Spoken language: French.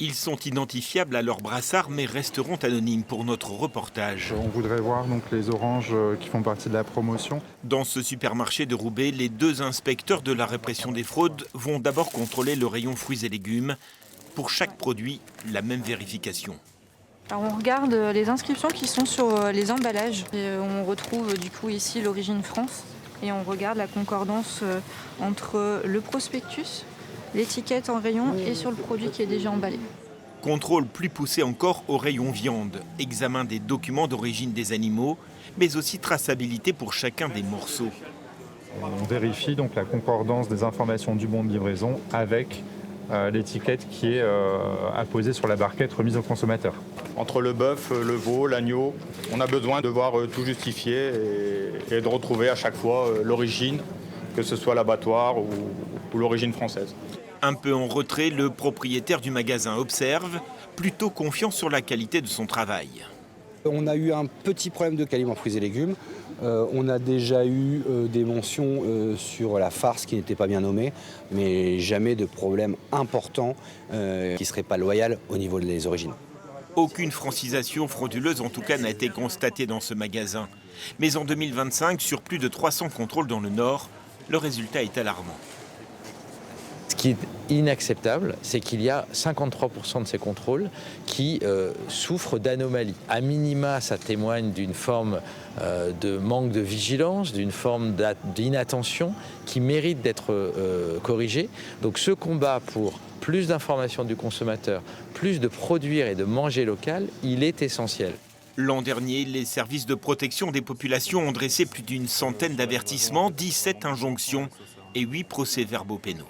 Ils sont identifiables à leur brassard mais resteront anonymes pour notre reportage. On voudrait voir donc les oranges qui font partie de la promotion. Dans ce supermarché de Roubaix, les deux inspecteurs de la répression des fraudes vont d'abord contrôler le rayon fruits et légumes. Pour chaque produit, la même vérification. Alors on regarde les inscriptions qui sont sur les emballages. Et on retrouve du coup ici l'origine France. Et on regarde la concordance entre le prospectus, l'étiquette en rayon et sur le produit qui est déjà emballé. Contrôle plus poussé encore au rayon viande. Examen des documents d'origine des animaux, mais aussi traçabilité pour chacun des morceaux. On vérifie donc la concordance des informations du bon de livraison avec l'étiquette qui est apposée sur la barquette remise au consommateur. Entre le bœuf, le veau, l'agneau, on a besoin de voir tout justifier et de retrouver à chaque fois l'origine, que ce soit l'abattoir ou l'origine française. Un peu en retrait, le propriétaire du magasin observe, plutôt confiant sur la qualité de son travail. On a eu un petit problème de qualité en fruits et légumes. On a déjà eu des mentions sur la farce qui n'était pas bien nommée, mais jamais de problème important qui ne serait pas loyal au niveau des origines. Aucune francisation frauduleuse en tout cas n'a été constatée dans ce magasin. Mais en 2025, sur plus de 300 contrôles dans le Nord, le résultat est alarmant. Ce qui est inacceptable, c'est qu'il y a 53% de ces contrôles qui souffrent d'anomalies. A minima, ça témoigne d'une forme de manque de vigilance, d'une forme d'inattention qui mérite d'être corrigée. Donc ce combat pour plus d'informations du consommateur, plus de produire et de manger local, il est essentiel. L'an dernier, les services de protection des populations ont dressé plus d'une centaine d'avertissements, 17 injonctions et 8 procès-verbaux pénaux.